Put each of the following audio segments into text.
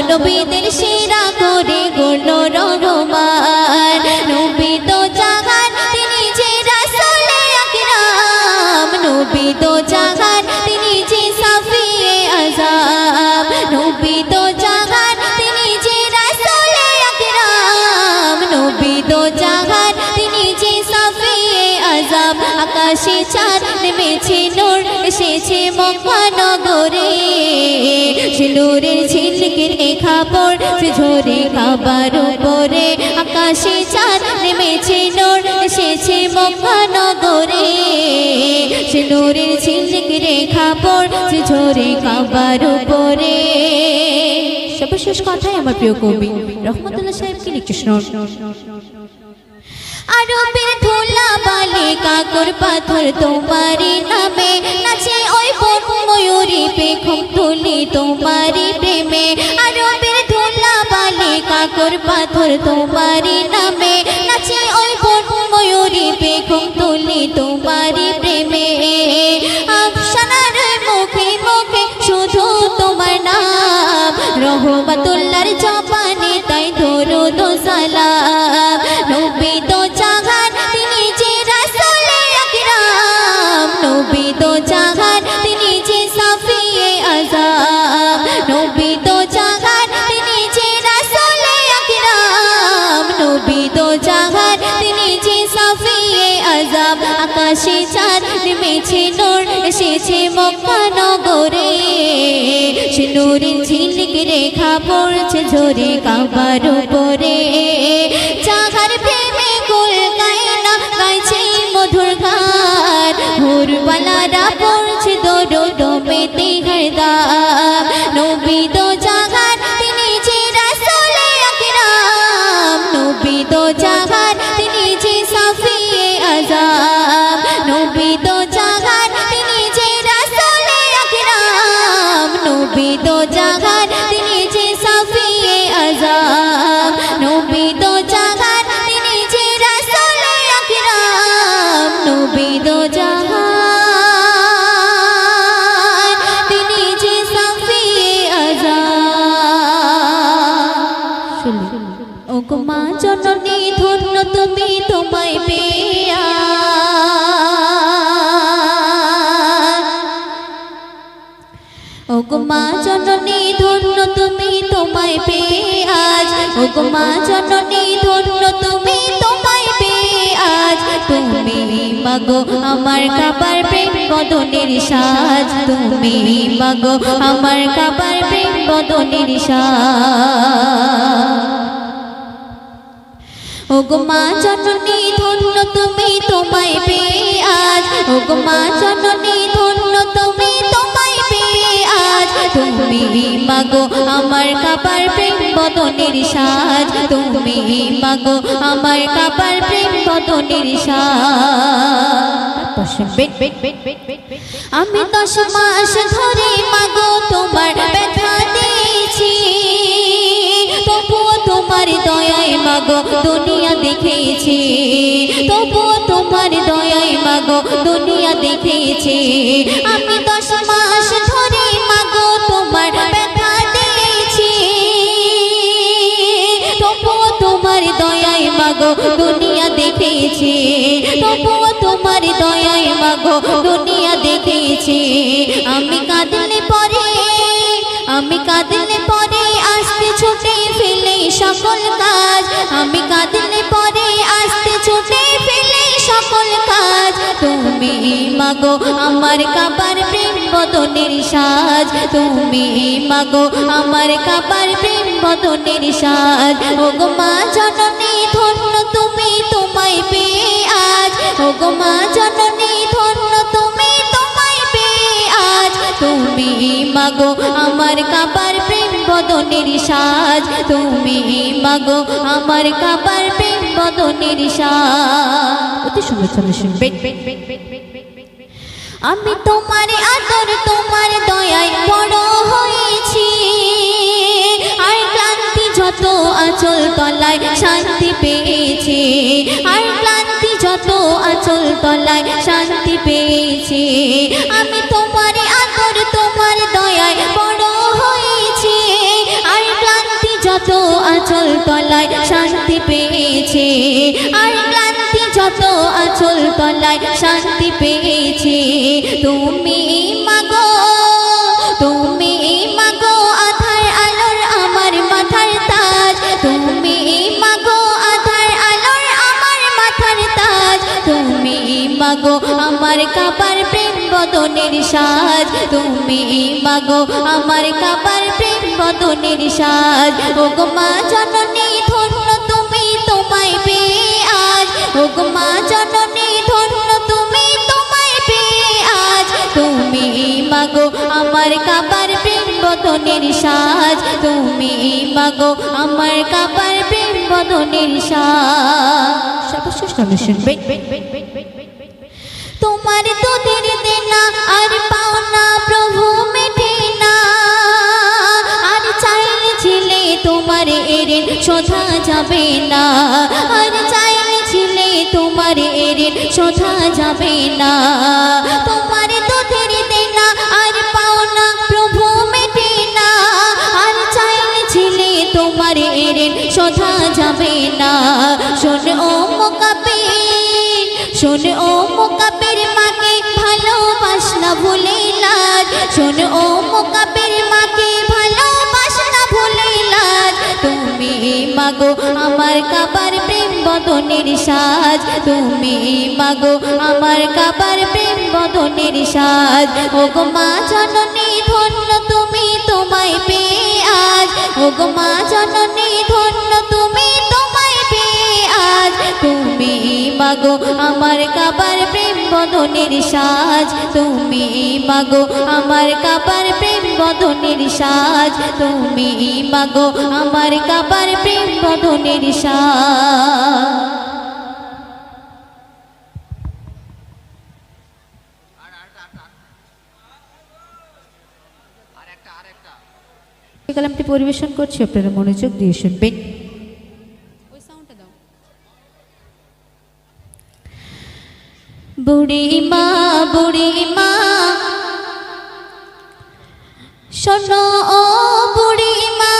নবীদের সেরা করে গড়ল রহমান। নবী তো জাহান তিনি যে রাসূলে আকরাম, নবী তো জাহান তিনি যে সাফিয়ে আযম, নবী তো জাহান তিনি যে রাসূলে আকরাম, নবী তো জাহান তিনি যে সাফিয়ে আযম। আকাশে চাঁদ নেমেছে নূর এসেছে মক্কা নগরে, সে নূরের ঝিলকে রেখা পড়ছে ঝরে কাবার উপরে। আকাশে চাঁদ নেমেছে নূর এসেছে মক্কা নগরে, সে নূরের ঝিলকে রেখা পড়ছে ঝরে কাবার উপরে। সর্বশেষ কথাই আমার প্রিয় কবি রহমতুল্লাহ সাহেবকে লিখতে শোনান। আরবের ধুলা বালি কাকর পাথর তোমারি নামে, নাচে ওই বন ময়ূরী পেখম তুলি তোমারি প্রেমে। আরবের ধুলা বালি কাকর পাথর তোমারি নামে, নাচে ওই বন ময়ূরী পেখম তুলি তোমারি প্রেমে। আফসানার মুখে মুখে শুধু তোমার নাম, রহমতুল্লাহর জবানে তাই দরুদ ও সালাম। নবী তো জাহান তিনি যে রাসূলে আকরাম, নবী তো জাহান তিনি যে সাফিয়ে আযম, নবী তো জাহান তিনি যে রাসূলে আকরাম, নবী তো জাহান তিনি যে সাফিয়ে আযম। আকাশে চাঁদ নেমেছে নূর এসেছে মক্কা নগরে, সে নূরের ঝিলকে রেখা পড়ছে ঝরে কাবার উপরে। জাহার প্রেমে কুল কায়না গাইছে মধুর গান, হুরবালারা পড়ছে দরুদ মেতে হরদম। নবী তো জাহান তিনি যে রাসূলে আকরাম, নবী তো জাহান তিনি যে সাফিয়ে আযম, নবী তো জাহান তিনি যে রাসূলে আকরাম, নবী তো জাহান তিনি যে সাফিয়ে আযম, নবী তো জাহান তিনি যে রাসূলে আকরাম, নবী তো জাহান তিনি যে সাফিয়ে আযম। ও গো মা জননী ধন্য তুমি তোমায় পেয়া, ও গো মা জননী ধন্য তুমি তোমায় পেয়ে আজ, ও গো মা জননী ধন্য তুমি তোমায় পেয়ে আজ। তুমি মাগো আমার কাবার প্রেম বদনের সাজ, তুমি মাগো আমার কাবার প্রেম বদনের সাজ। ও গো মা জননী ধন্য তুমি তোমায় পেয়ে আজ, ও গো মা জননী ধন্য তুমি তোমায় পেয়ে আজ। তুমি মাগো আমার কাবার প্রেম বদনের সাজ, তুমি মাগো আমার কাবার প্রেম বদনের সাজ। আমি 10 মাস ধরে মাগো তোমার ব্যথা দিয়েছি, তবুও তোমার দয়ায় মাগো দুনিয়া দেখেছি, তবুও তোমার দয়ায় মাগো দুনিয়া দেখেছি। আমি 10 মাস ধরে মাগো তোমার ব্যথা দিয়েছি, তবুও তোমার দয়ায় মাগো দুনিয়া দেখেছি, তবুও তোমার দয়ায় মাগো দুনিয়া দেখেছি। আমি কাঁদলে পরে, আমি কাঁদলে পরে আসতে ছুটে ফেলে সকল কাজ, আমি কাঁদলে পরে আসতে ছুটে ফেলে সকল কাজ। তুমি মাগো আমার কাবার প্রেম বদনের সাজ, তুমি মাগো আমার কাবার প্রেম বদনের সাজ। ও গো মা জননী ধন্য তুমি তোমায় পেয়ে আজ, ও গো মা জননী ধন্য তুমি তোমায় পেয়ে আজ। তুমি মাগো আমার কাবার প্রেম বদনের সাজ, তুমি মাগো আমার কাবার প্রেম বদনের সাজ। অতি সুন্দর চলে শুনবে। আমি তোমার আদর তোমার দয়ায় বড় হয়েছি, আর ক্লান্তি যত আঁচল তলায় শান্তি পেয়েছি, আর ক্লান্তি যত আঁচল তলায় শান্তি পেয়েছি। আমি তোমার আদর তোমার দয়ায় বড় হয়েছি, আর তলায় শান্তি পেয়েছে, আর ক্লান্তি যত আঁচল তলায় শান্তি পেয়েছে। তুমি মাগো, তুমি মাগো আধার আলোর আমার মাথার তাজ, তুমি মাগো আধার আলোর আমার মাথার তাজ, তুমি মাগো আমার কাবার প্রেম বদনের সাজ, তুমি মাগো আমার কাবার প্রেম বদনের সাজ। ওগো মা জননী ধন্য তুমি তোমায় পেয়ে আজ, ওগো মা জননী ধন্য তুমি তোমায় পেয়ে আজ, তুমি মাগো আমার কাবার প্রেম বদনের সাজ, তুমি মাগো আমার কাবার প্রেম বদনের সাজ। সর্বশেষ শুনবে তোমার দুধের দেনা আর পাওনা প্রভু মেটে না, আর চাইলে ছিলে তোমার এরেন শোধা যাবে না, আর চাইলে ছিলে তোমার এরেন শোধা যাবে না। তোমার দুধের দেনা আর পাওনা প্রভু মেটে না, আর চাইলে ছিলে তোমার এরেন শোধা যাবে না। শোন ও মুকাব্বির, শোন ও মুকাব্বির মাকে ভালোবাস না ভুলে লাজ, শোন ও মুকাব্বির মাকে ভালোবাস না ভুলে লাজ। তুমি মাগো আমার কাবার প্রেম বদনের সাজ, তুমি মাগো আমার কাবার প্রেম বদনের সাজ। ওগো মা জননী ধন্য তুমি তোমায় পেয়ে আজ, ওগো মা জননী ধন্য তুমি তোমায় পেয়ে আজ, তুমি মাগো আমার কাবার প্রেম বদনের সাজ, তুমি মাগো আমার কাবার প্রেম বদনের সাজ, তুমি মাগো আমার কাবার প্রেম বদনের সাজ। এই কালামটি পরিবেশন করছি, আপনারা মনোযোগ দিয়ে শুনবেন। বুড়ি মা, বুড়ি মা শোনো ও বুড়ি মা,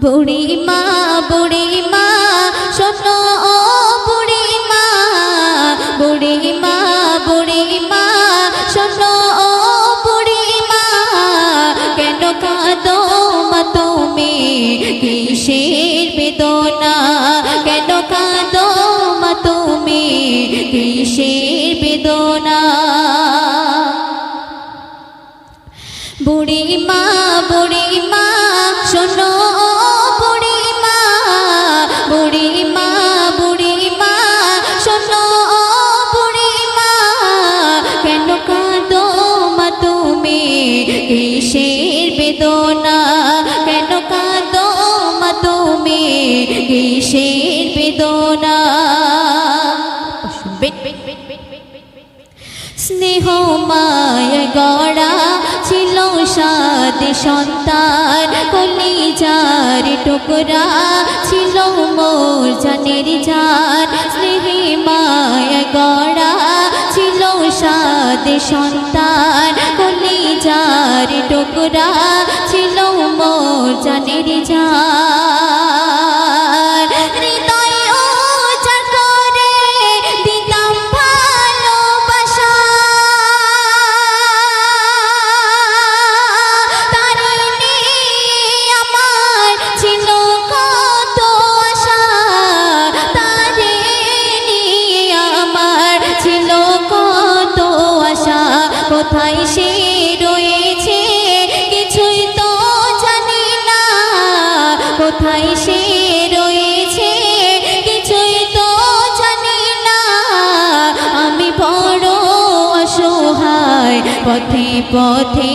বুড়ি মা, বুড়ি মা শোনো ও বুড়ি মা, বুড়ি মা, বুড়ি মা শোনো ও বুড়ি মা। কেন কাঁদো মা তুমি কিসের বেদনা, কেন কাঁদো মা তুমি কিসের বেদনা। বুড়ি মা, বুড়ি মা শোনো বুড়ি মা, বুড়ি মা, বুড়ি মা শোনো বুড়ি মা। কেন কাঁদো মা তুমি কিসের বেদনা, কেন কাঁদো মা তুমি কিসের বেদনা। স্নেহ মায়া গড়া ছিল সাদ সন্তান, কলিজার টুকরা ছিল মোর জানের জান। স্নেহে মায়া গড়া ছিল সাদ সন্তান, কলিজার টুকরা ছিল মোর জানের জান। হৃদয় উজাড় করে দিতাম ভালোবাসা, তারে নিয়ে আমার ছিল কত আশা, তারে নিয়ে আমার ছিল কত আশা। কোথায় সে রয়েছে কিছুই তো জানি না, কোথায় সে রয়েছে কিছুই তো জানি না। আমি বড় অসহায় পথে পথে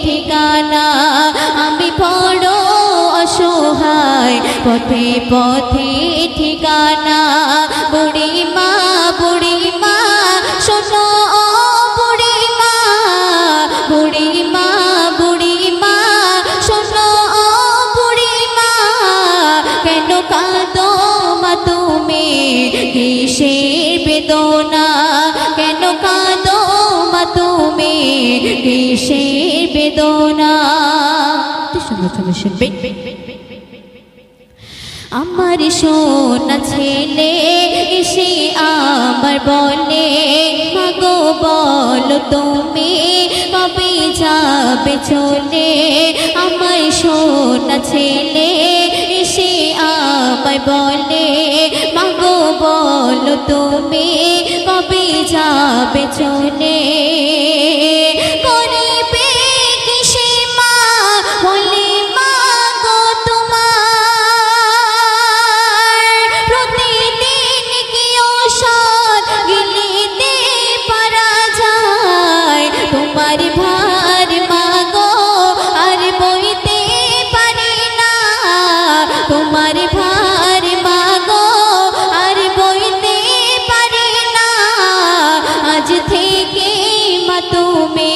ঠিকানা, আমি বড় অসহায় পথে পথে ঠিকানা। বুড়ি মা, বুড়ি মা শোনো বুড়ি মা, বুড়ি মা, বুড়ি মা শোনো বুড়ি মা। কেন কাঁদো মা তুমি কিসের বেদনা, কেন কাঁদো মা তুমি কিসের বেদনা। শুনবে আমার সোনা ছেলে এসে আমার বলে মাগো বলো তুমি কবে যাবে চলে। আমার সোনা ছেলে এসে আমায় বলে মাগো বলো তুমি কবে যাবে চলে। করিবে কিসে মা বলে মাগো তোমার প্রতিদিন কি ঔষধ গিলিতে পারা যায়। তোমার ভার মাগো আর বইতে পারি না, তোমার ভার মাগো আর বইতে পারি না। আজ থেকে মা তুমি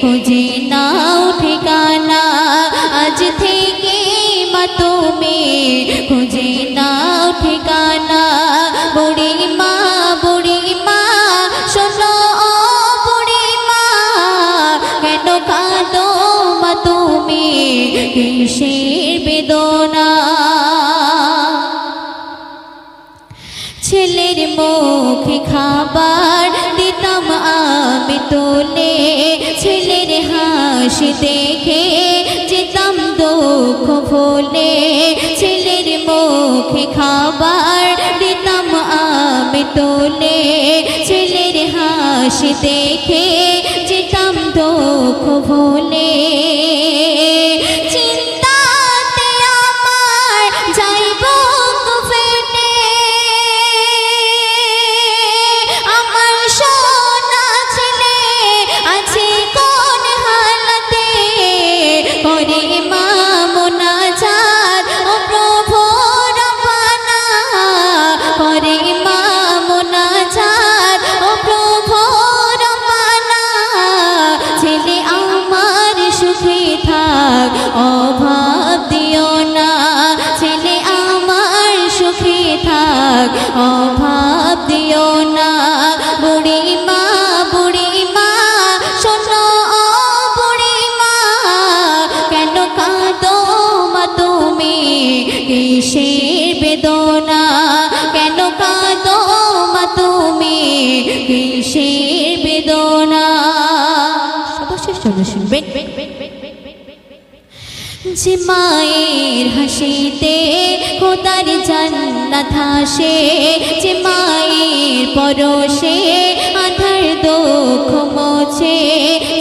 খুঁজে নাও ঠিকানা, আজ থেকে মা তুমি খুঁজে নাও ঠিকানা। বুড়ি মা শোনো ও বুড়ি মা, কেন কাঁদো মা তুমি কিসের বেদনা। ছেলের মুখে খাবার দিতাম আমি তোলে, ছেলের হাসি দেখে যেতাম দুঃখ ভুলে। ছেলের মুখে খাবার দিতাম আমি তোলে, ছেলের হাসি দেখে যেতাম দুঃখ ভুলে। চিন্তাতে আমার যাইব ফেটে, আমার সোনা ছেলে আছে কোন হালতে। করে মা মোনাজাত ও প্রভু রব্বানা, করে মা মোনাজাত ও প্রভু রব্বানা। ছেলে আমার সুখে থাক অভাব দিও না, ছেলে আমার সুখে থাক অভাব দিও না। বুড়ি মা শোনো ও বুড়ি মা, কেন কাঁদো মা তুমি কিসের বেদনা। কেন কাঁদো মা তুমি কিসের বেদনা। শুনবেন যে মায়ের হাসিতে খোদার জান্নাত হাসে, যে মায়ের পরশে আঁধার দুঃখ মোছে।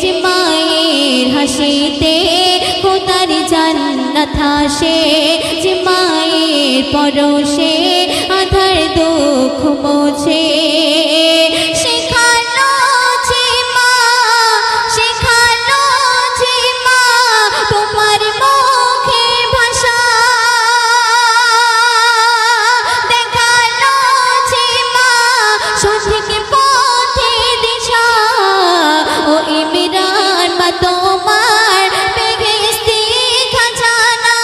যে মায়ের হাসিতে খোদার জান্নাত হাসে, যে মায়ের পরশে আঁধার দুঃখ মোছে। শেখালো যে মা তোমার মুখের ভাষা, দেখালো যে মা সঠিক পথে দিশা। ও ইমরান মা তোমার বেহেশতি খাজানা,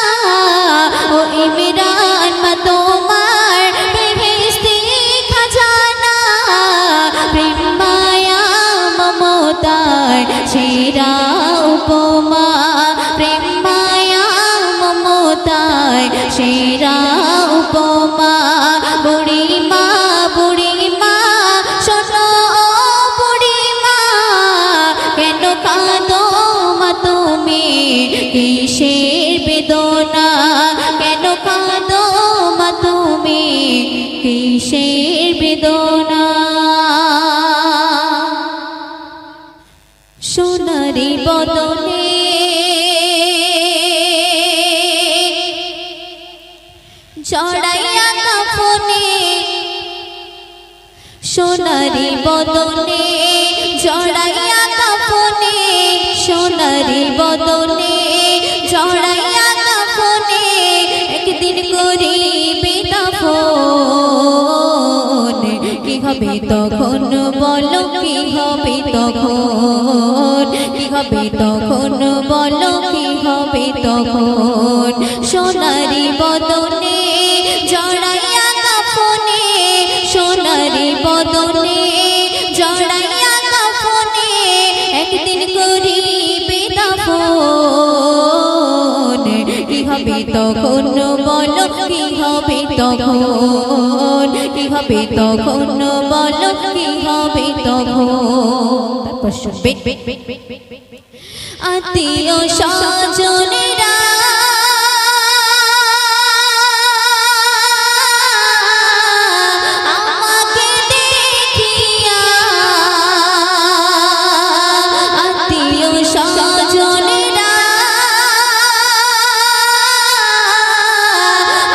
ও ইমরান মা তোমার বেহেশতি খাজানা। প্রেম মায়া মমতার সেরা উপমা, প্রেম মায়া মমতার সেরা উপমা। বুড়ি মা শোনো ও বুড়ি মা, কেন কাঁদো মা তুমি কিসের বেদনা। কেন কাঁদো মা তুমি কিসের বেদনা। সোনারি বদনে জড়াইয়া কাফনে, সোনারি বদনে জড়াইয়া কাফনে, সোনারি বদনে জড়াইয়া কাফনে। একদিন করিবে দাফন, কি হবে তখন বলো কি হবে তখন, কি হবে তখন বলো কি হবে তখন। সোনারি বদনে জড়াইয়া কাফনে, সোনারি বদনে জড়াইয়া কাফনে। একদিন করিবে দাফন, কি হবে তখন বলো বলো কি হবে তখন, কি হবে তখন বলো কি হবে তখন। তারপর শুনবে আত্মীয় স্বজনেরা আমাকে দেখিয়া, আত্মীয় স্বজনেরা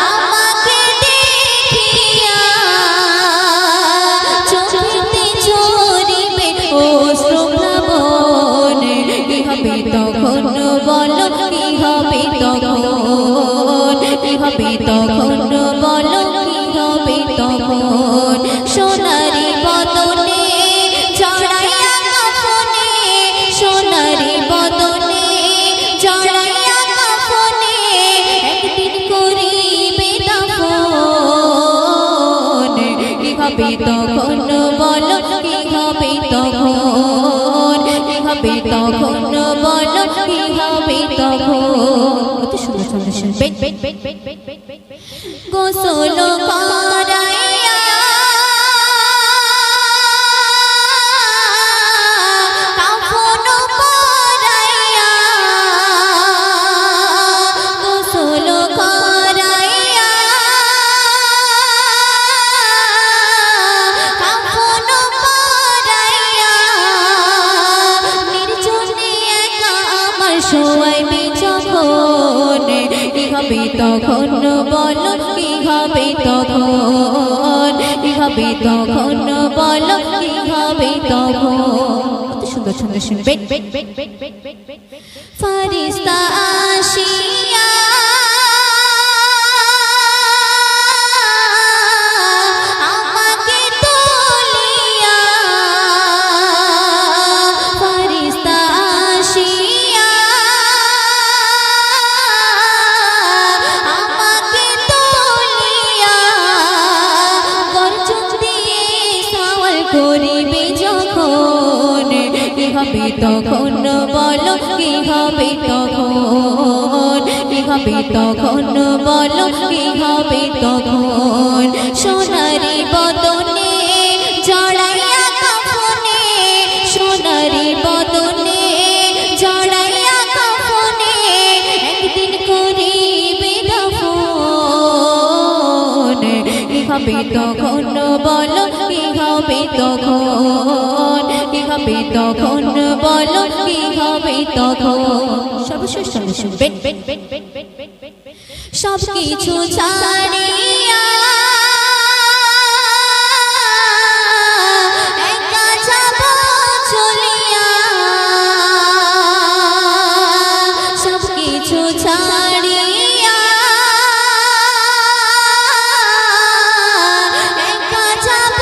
আমাকে দেখিয়া চোখেতে ঝরিবে অশ্রুপ্লাবন। কি হবে তখন বলো কি হবে তখন, কি হবে তখন বলো কি হবে তখন। সোনারি বদনে জড়াইয়া কাফনে, সোনারি বদনে জড়াইয়া কাফনে একদিন করিবে দাফন। কি হবে তখন বলো কি হবে তখন, কি হবে তখন বলো কি হবে তখন। কত সুন্দর সুন্দর শুনবে গোসল করাইয়া কাফন পরাইয়া, গোসল করাইয়া কাফন পরাইয়া নির্জনে একা আমার শোয়াইবে যখন। কি হবে তখন বলো কি হবে তখন, কি হবে তখন বলো কি হবে তখন। কত সুন্দর সুন্দর শুনবে ফারিস্তা আসিয়া আমাকে তুলিয়া, ফারিস্তা আসিয়া আমাকে তুলিয়া গর্জন দিয়ে সওয়াল করিবে যখন। কি হবে তখন বলো কি হবে তখন, কি হবে তখন বলো কি হবে তখন। সোনারি বদনে জড়াইয়া কাফনে, সোনারি বদনে জড়াইয়া কাফনে একদিন করিবে দাফন। কি হবে তখন বলো কি হবে তখন, কি হবে তখন বলো কি হবে তখন। সর্বশেষ শুনবে সব কিছু ছাড়িয়া একা যাব চলিয়া, সব কিছু ছাড়িয়া একা যাব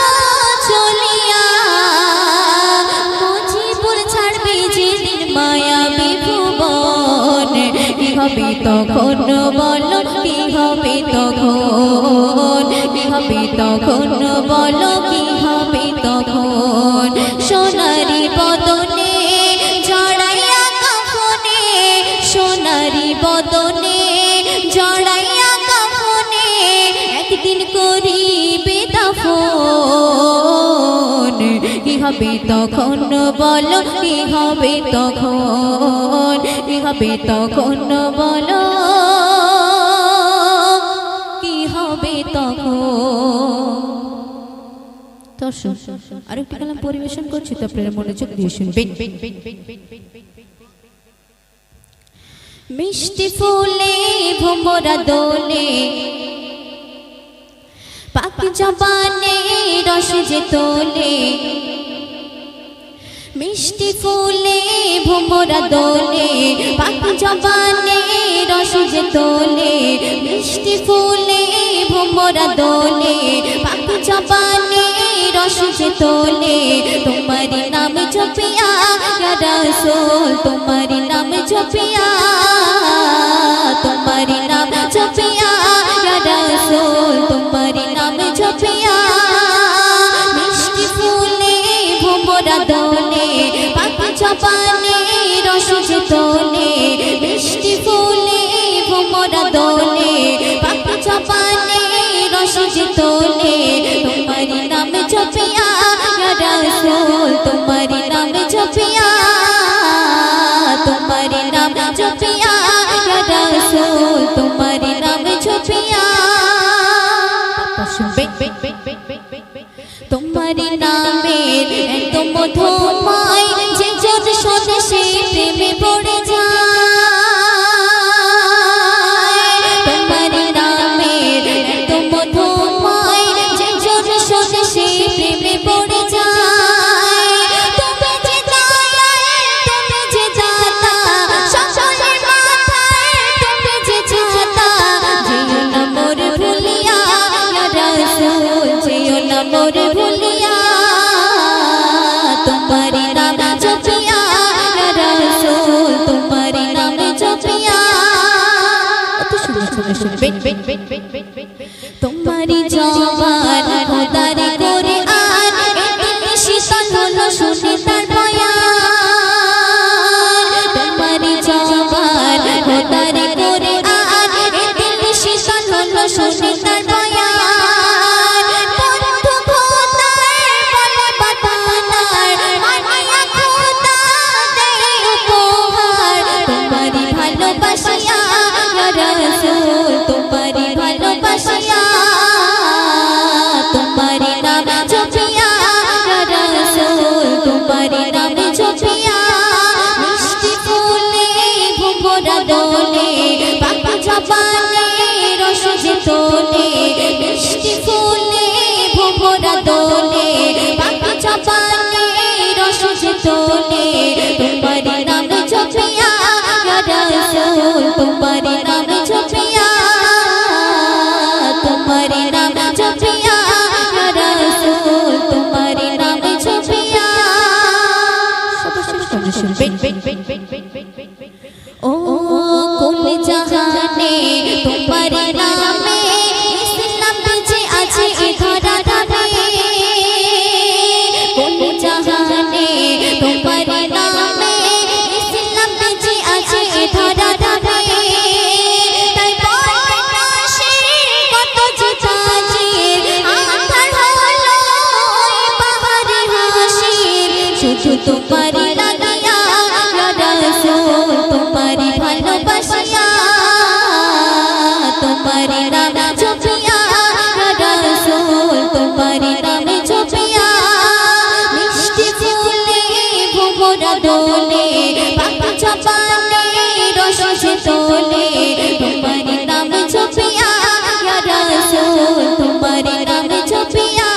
চলিয়া মুজিবুর ছাড়বে যেদিন মায়াবী ভুবন। কি হবে তখন বলো কি হবে তখন, কি হবে তখন বলো কি হবে তখন। সোনারি বদনে জড়াইয়া কাফনে, সোনারি বদনে জড়াইয়া কাফনে একদিন করিবে দাফন। কি হবে তখন বলো কি হবে তখন, কি হবে তখন বলো কি হবে তখন। দর্শক আরেকটি কালাম পরিবেশন করছি, তো আপনারা মনোযোগ দিয়ে শুনবেন। মিষ্টি ফুলে ভোমরা দোলে পাক জবানে রস যে তোলে, মিষ্টি ফুলে ভোমরা দোলে পাক জবানে রস যে তোলে, মিষ্টি ফুলে ভোমরা দোলে পাক জবানে রস যে তোলে। তোমারি নাম জপিয়া ইয়া রাসূল, তোমারি নাম জপিয়া, তোমারি নাম জপিয়া ইয়া রাসূল, তোমারি নাম জপিয়া মিষ্টি ফুলে ভোমরা দোলে পাক জবানে রস যে তোলে, মিষ্টি ফুলে ভোমরা দোলে পাক তোমারি নামের এত মধুময় যে জন শোনে সে প্রেমে পড়ে যায় তোমারি নামের এত মধুময় যে জন শোনে সে প্রেমে পড়ে যায় তুমি যে দয়াল তুমি যে দাতা সকলের মাথায় তুমি যে ছাতা যেও না মোর ভুলিয়া ইয়া রাসূল যেও না মোর ভুলিয়া তোমারি নাম জপিয়া ইয়া রাসূল তোমারি নাম জপিয়া কত সুন্দর শুনবেন তোমারি জবান খোদারে করে আর দিল শীতল হলো শুনে তার বয়ান তোমারি জবান খোদারে করে আর দিল শীতল হলো শুনে তার বয়ান বন্ধু খোদার বলে বাতানার মানিয়া খোদা দেয় উপহার তোমারি ভালোবাসিয়া ইয়া রাসূল তোমারি ভালোবাসিয়া তোমারি নাম জপিয়া ইয়া রাসূল তোমারি নাম জপিয়া মিষ্টি ফুলে ভুবরা দোলে পাপা জবানে রস যে তোলে মিষ্টি ফুলে ভুবরা দোলে পাপা জবানে রস যে তোলে তোমারি নাম জপিয়া ইয়া রাসূল তোমারি নাম জপিয়া তোমারি নাম জপিয়া ইয়া রাসূল তোমারি নাম জপিয়া শুনবেন ও কোন জাহানে তোমারি নামে ইসলাম বেঁচে আছে এ ধরা ধামে কোন জাহানে তোমারি নামে ইসলাম বেঁচে আছে এ ধরা ধামে তাই বলে পাশে কত যে তাজির আধার হলো এই বাহারে হাসির শুধু তোমারি লাগিয়া ইয়া রাসূল তোমারি ভালোবাসিয়া তোমারি নাম জপিয়া ইয়া রাসূল তোমারি নাম জপিয়া মিষ্টি ফুলে ভুবরা দোলে পাপা জবানে রস যে তোলে তোমারি নাম জপিয়া ইয়া রাসূল তোমারি নাম জপিয়া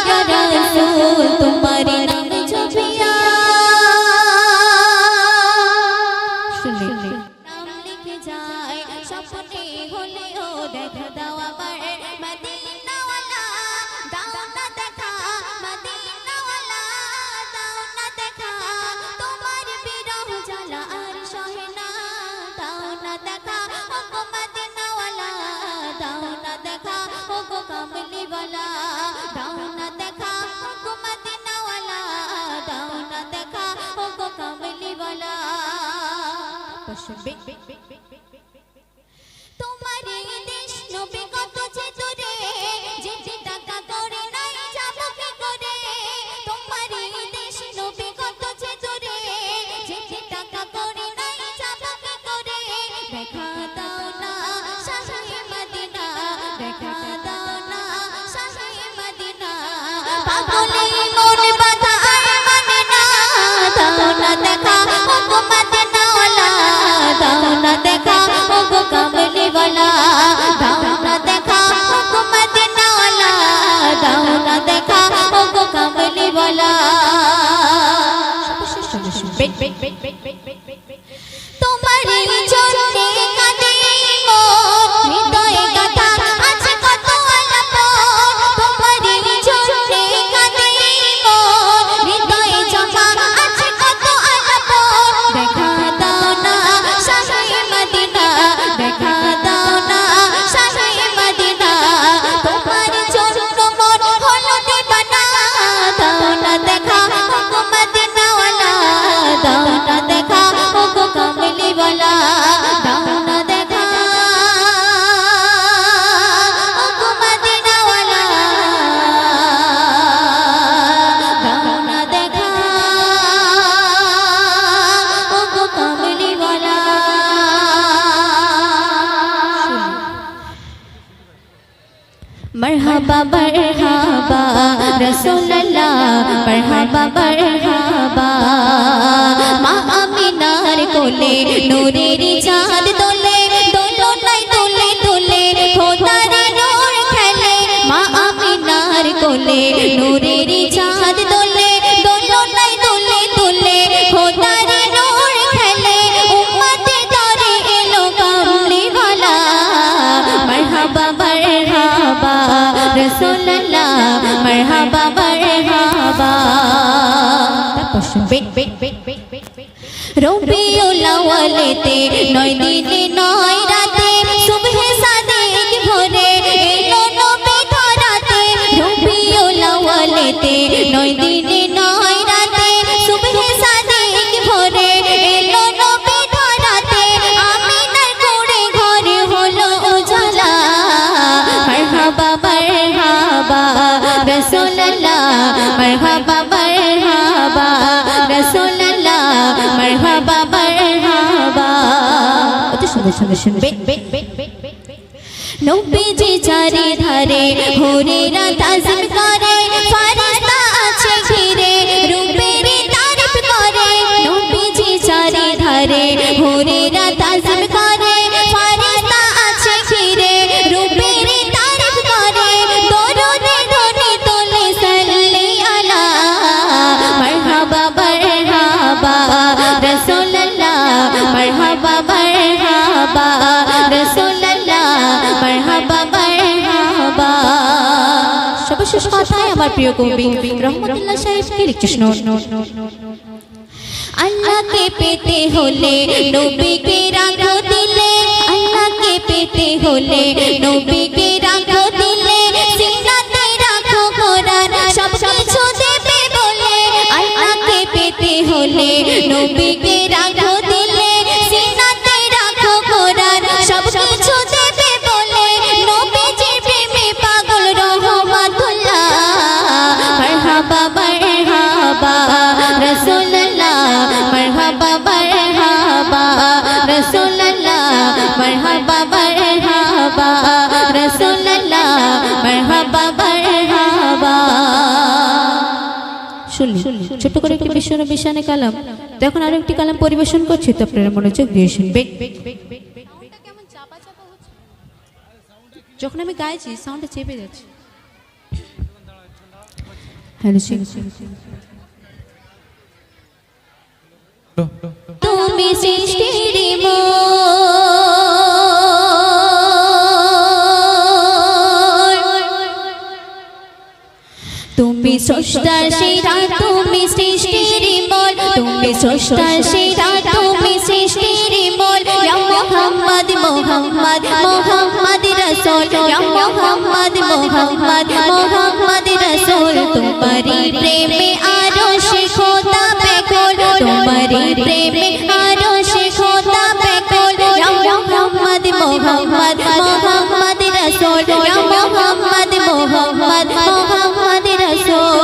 ইয়া রাসূল তোমারি নাম জপিয়া নাম লিখে যায় স্বপ্নে হলেও দেখা দাও আবার মদিনাওয়ালা দাও না দেখা মদিনাওয়ালা দাও না দেখা তোমার বিরহ জ্বালা আর সহে না দাও না দেখা ওগো মদিনাওয়ালা দাও না দেখা ওগো কামলিওয়ালা দাও না দেখা ওগো মদিনাওয়ালা দাও না দেখা ওগো কামলিওয়ালা তোমারে দেশ নবী কত যে দূরে যে টাকা করে নাই যাব কি করে তোমারে দেশ নবী কত যে দূরে যে টাকা করে নাই যাব কি করে দেখা দাও না শাহে মদিনা দেখা দাও না শাহে মদিনা পাগলে মন বাধা আর মানে না দাও না দেখা ওগো মদিনাওয়ালা দাও না দেখা ওগো কামলিওয়ালা দাও না দেখা ওগো মদিনাওয়ালা দাও না দেখা ওগো কামলিওয়ালা তোমারি জন্যে কাঁদে মন হৃদয়ে গাথা আছে কত আলাপন তোমারি জন্যে কাঁদে মন হৃদয়ে জমা আছে কত আলাপন দেখা দাও না শাহে মদিনা দেখা দাও না শাহে মদিনা তোমারি জন্য মন হলো দিবানা দাও না দেখা ওগো মদিনাওয়ালা দাও না দেখা ওগো কামলিওয়ালা দাও না দেখা ওগো মদিনাওয়ালা দাও না দেখা ওগো কামলিওয়ালা मरहबा मरहबा रसूलल्लाह মারহাবা মারহাবা মা আমিনার কোলে নূরের চাঁদ দোলে দোলনায় দোলে দোলে খোদার নূর খেলে মা আমিনার কোলে নূরের চাঁদ দোলে দোলনায় দোলে দোলে খোদার নূর খেলে উম্মতের দরে এলো কামলিওয়ালা মারহাবা মারহাবা রাসূলুল্লাহ মারহাবা মারহাবা রবিউল আউয়ালেতে 9 দিনে 9 রাতে সুবহে সাদিক ভোরে এলো নবী ধরাতে রবিউল আউয়ালেতে 9 দিনে 9 রাতে সুবহে সাদিক ভোরে এলো নবী ধরাতে আমিনার কোলে ঘরে হলো উজালা মারহাবা মারহাবা রাসূলুল্লাহ মারহাবা মারহাবা রাসূলুল্লাহ মারহাবা মারহাবা অতি সুন্দর সুন্দর শুনবে নবীজি চারিধারে হুরেরা তাজিম করে ফারিস্তা আছে ঘিরে রূপের তারিফ করে নবীজি চারিধারে হুরেরা তাজিম করে ফারিস্তা আছে ঘিরে রূপের তারিফ করে দরুদে ধ্বনি তোলে সাল্লি আলা মারহাবা মারহাবা রাসূলুল্লাহ মারহাবা মারহাবা রাসূলুল্লাহ মারহাবা মারহাবা সর্বশেষ কথায় আমার প্রিয় কবি রহমতুল্লাহ সাহেবকে লিখছে আল্লাহকে পেতে হলে নবীকে রাখো দিলে আল্লাহকে পেতে হলে নবীকে রাখো দিলে সিনাতে রাখো কোরআন সব কিছু দেবে বলে আল্লাহকে পেতে হলে নবীকে রাখো দিলে সিনাতে রাখো কোরআন সব কিছু দেবে বলে নবীজির প্রেমে পাগল রহমাতুল্লাহ মারহাবা মারহাবা রাসূলুল্লাহ মারহাবা মারহাবা রাসূলুল্লাহ মারহাবা মারহাবা রাসূলুল্লাহ মারহাবা মারহাবা শুনলি ছোট করে একটি বিশ্বনবী শানে কালাম তখন আরো একটি কালাম পরিবেশন করছি তো আপনারা মনোযোগ দিয়ে শুনবেন যখন আমি গাইছি সাউন্ডটা চেপে যাচ্ছে হ্যালো তুমি সৃষ্টির তুমি স্রষ্টার সেরা তুমি সৃষ্টির মূল তুমি স্রষ্টার সেরা তুমি সৃষ্টির মূল ইয়া মুহাম্মদ মুহাম্মদ মুহাম্মদ রাসূল ইয়া মুহাম্মদ মুহাম্মদ মুহাম্মদ রাসূল তোমারি প্রেমে আরশ খোদা বেকুল তোমারি প্রেমে আরশ খোদা বেকুল ইয়া মুহাম্মদ মুহাম্মদ মুহাম্মদ রাসূল ইয়া মুহাম্মদ মুহাম্মদ মুহাম্মদ রাসূল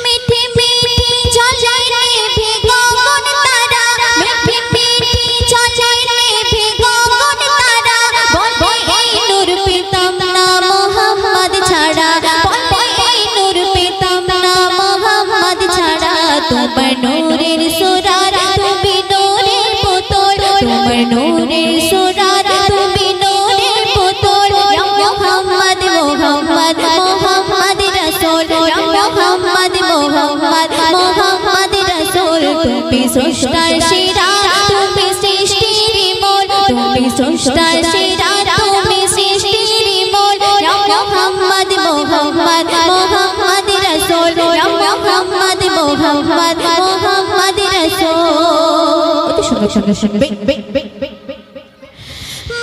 মিঠে মিঠে চলে ভি গগন তারা মিঠে মিঠে চলে ভি গগন তারা বলে এই নূর পেতাম না মুহাম্মদ ছাড়া বলে এই নূর পেতাম না মুহাম্মদ ছাড়া তোমার নূরের সুরার তুমি নূরের পুতুল তোমার নূরের সুরার তুমি নূরের পুতুল ইয়া মুহাম্মদ মুহাম্মদ মুহাম্মদ রাসূল ইয়া মুহাম্মদ মুহাম্মদ মুহাম্মদ রাসূল তুমি স্রষ্টার সেরা তুমি সৃষ্টির মূল তুমি স্রষ্টার সেরা তুমি সৃষ্টির মূল ইয়া মুহাম্মদ মুহাম্মদ মুহাম্মদ রাসূল ইয়া মুহাম্মদ মুহাম্মদ মুহাম্মদ রাসূল অতি সুন্দর সুন্দর শুনবে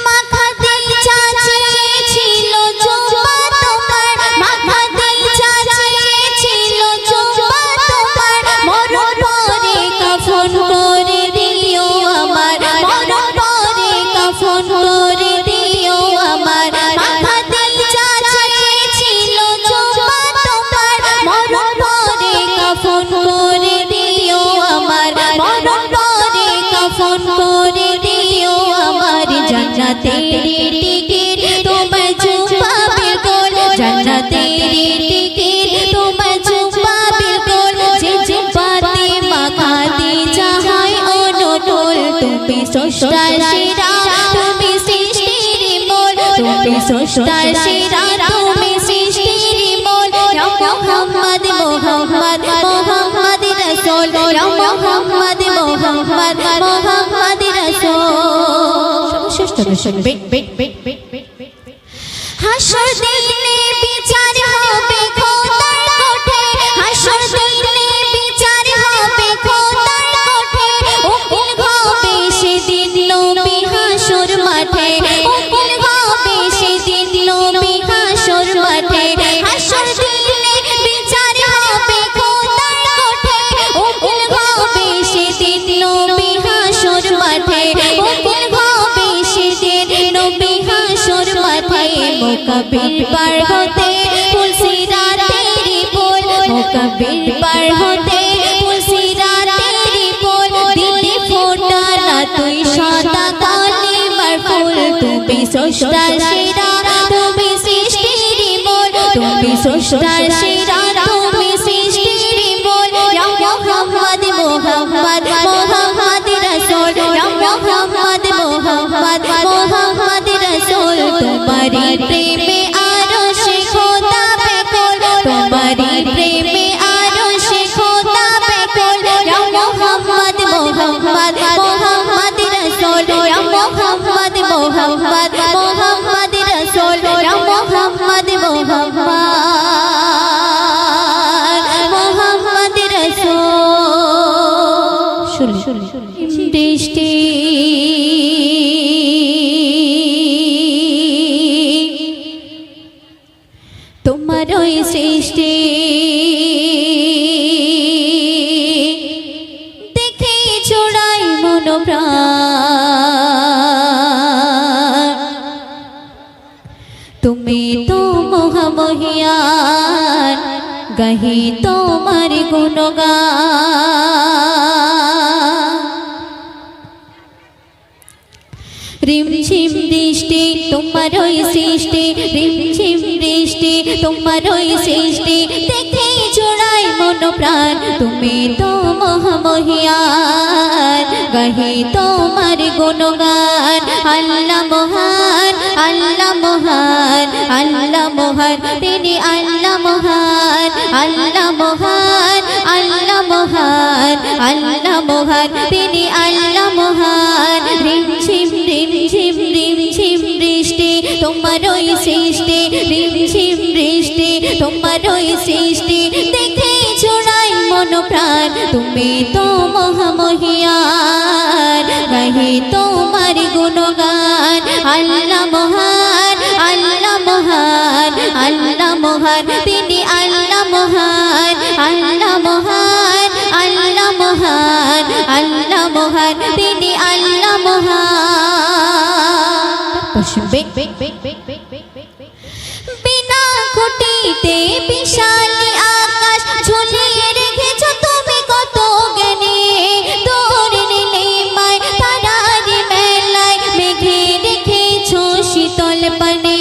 মাখা দিল চাচিয়ে ছিল জুবা তোমার মাখা দিল চাচিয়ে ছিল জুবা তোমার মরণ পরে কাফন করে দিও আমার মরণ পরে কাফন করে দিও আমার মাখা দিল চাচিয়ে ছিল জুবা তোমার মরণ পরে কাফন করে দিও আমার মরণ পরে কাফন করে দিও স্রষ্টার সেরা তুমি সৃষ্টির মূল ইয়া মুহাম্মদ মুহাম্মদ মুহাম্মদ রাসূল ইয়া মুহাম্মদ মুহাম্মদ মুহাম্মদ রাসূল সর্বশ্রেষ্ঠ শুনবে হাসর দিনে বিচার হবে খোদার কোঠে হাসর দিনে বিচার হবে খোদার কোঠে উকিল হবে সেদিন নবী হাসর মাঠে উকিল হবে সেদিন নবী হাসর মাঠে হাসর দিনে বিচার হবে খোদার কোঠে উকিল হবে সেদিন নবী হাসর মাঠে উকিল হবে সেদিন নবী হাসর মাঠে মুকাবিল পার হতে ফুলসিরাতের ফুল মুকাবিল পার হতে ফুলসিরাতের ফুল দিলে ফোটা না তুই সাদা কালিমার ফুল তুমি স্রষ্টার সেরা তুমি সৃষ্টির মূল তুমি স্রষ্টার সেরা তুমি সৃষ্টির মূল ইয়া মুহাম্মদ মুহাম্মদ মুহাম্মদ রাসূল ইয়া মুহাম্মদ মুহাম্মদ মুহাম্মদ রাসূল তোমারি প্রেমে আরশে খোদা বেকুল তোমারি প্রেমে আরশে খোদা বেকুল ইয়া মুহাম্মদ মুহাম্মদ মুহাম্মদ রাসূল ইয়া মুহাম্মদ মুহাম্মদ মুহাম্মদ রাসূল ইয়া মুহাম্মদ মুহাম্মদ মুহাম্মদ রাসূল দৃষ্টি তোমার ওই সৃষ্টি দেখে ছড়াই মন প্রাণ তুমি তো মহামহিয়ান গাহি তোমার গুণগান রিমঝিম বৃষ্টি তোমার ওই সৃষ্টি রিমঝিম বৃষ্টি তোমার ওই সৃষ্টি দেখে জোড়াই মন প্রাণ তুমি তো মহামহিয়ান গাহি তোমার গুণগান আল্লাহ মহান আল্লাহ মহান আল্লাহ মহান তিনি আল্লাহ মহান আল্লাহ মহান আল্লাহ মহান আল্লাহ মহান তিনি আল্লাহ মহান রিমঝিম রিমঝিম রিমঝিম বৃষ্টি তোমার ওই সৃষ্টি রিমঝিম বৃষ্টি তোমার ওই সৃষ্টি দেখে জোড়াই মন প্রাণ তুমি তো মহামহিয়ান গাহি তোমার গুণগান আল্লাহ মহান আল্লাহ মহান আল্লাহ মহান তিনি আল্লাহ মহান আল্লাহ মহান আল্লাহ মহান আল্লাহ মহান তিনি আল্লাহ মহান বিনা খুঁটিতে বিশালী আকাশ ঝুলিয়ে রেখেছো তুমি কত জ্ঞানে তোর নীলিমায় তারার মেলায় মেঘে রেখেছো শীতল পানে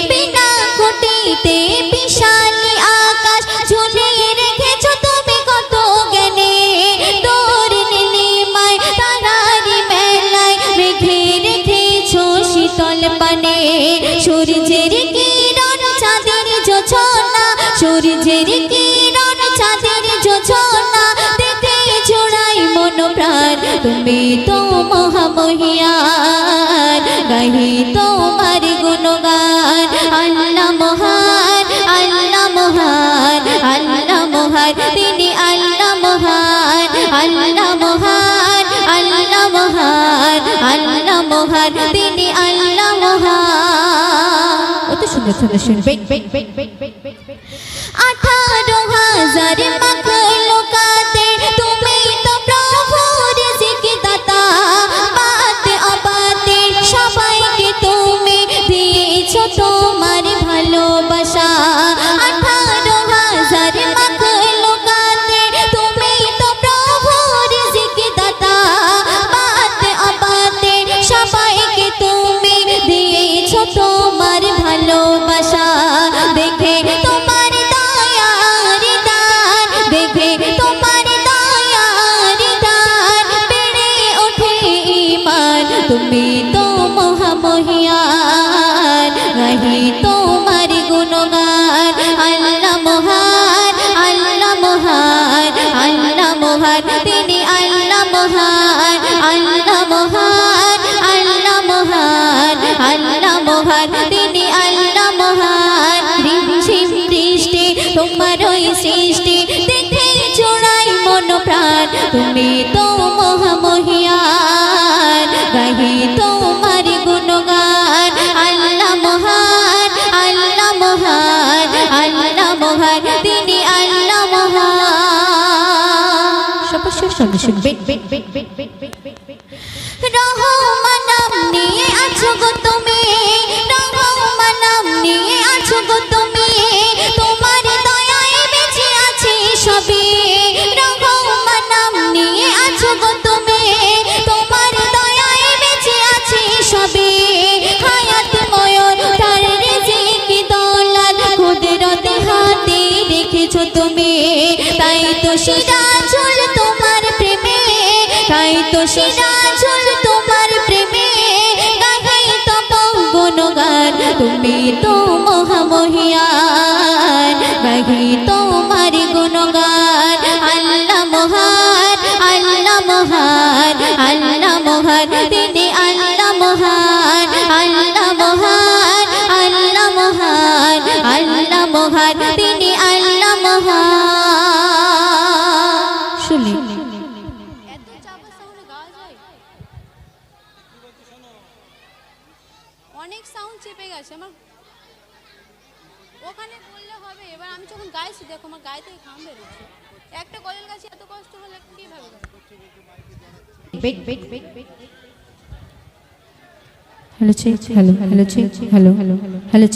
বিনা খুঁটিতে বিশালী আকাশ ঝুলিয়ে রেখেছো তুমি কত জ্ঞানে তোর নীলিমায় তারার মেলায় মেঘে রেখেছো শীতল পানে সূর্যের কিরণ চাঁদের জোছনা সূর্যের কিরণ চাঁদের জোছনা দেখে জোড়াই মন প্রাণ তুমি তো মহামহিয়ান গাহি তোমার গুণগান আল্লাহ মহান আল্লাহ মহান আল্লাহ মহান তিনি আল্লাহ মহান আল্লাহ মহান আল্লাহ মহান আল্লাহ মহান তিনি আল্লাহ মহান কত সুন্দর সুন্দর শুনবে 18,000 মাখলুকাতে তুমি তো প্রভু রিজিক দাতা বাতে অবাতে সবাইকে তুমি দিয়েছো তোমার ভালোবাসা 18,000 মাখলুকাতে তুমি তো প্রভু রিজিক দাতা বাতে অবাতে সবাইকে তুমি দিয়েছো তোমার ভালোবাসা দেখ তুমি তো মহামহিয়ান গাহি তোমার গুণগান আল্লাহ মহান আল্লাহ মহান আল্লাহ মহান তিনি আল্লাহ মহান সবার সঙ্গে শুনবে রহমান নাম নিয়ে আছো গো তুমি রহমান নাম নিয়ে আছো গো তুমি তোমার দয়ায় বেঁচে আছে সবে রহমান নাম নিয়ে আছো গো তুমি তোমার দয়ায় বেঁচে আছে সবে হায়াত ময়ূর তার রিজিক দৌলত কুদরতে হাতে রেখেছো তুমি তাই তো সিরাজুল তোমার প্রেমে তাই তো সিরাজুল তোমার প্রেমে গাই তব গুণগান তুমি তো মহামহিয়ান গাই তোমার গুণগান আল্লাহ মহান আল্লাহ মহান আল্লাহ মহান তিনি আল্লাহ মহান আল্লাহ মহান আল্লাহ মহান আল্লাহ মহান তিনি আল্লাহ মহান শুনি অনেক সাউন্ড চেপে গেছে আমার ওখানে বললে হবে এবার আমি যখন গাইছি দেখো আমার গায়ে থেকে ঘাম বেরোচ্ছে একটা কলের গাছে এত কষ্ট হলে কিভাবে hello hello hello hello hello hello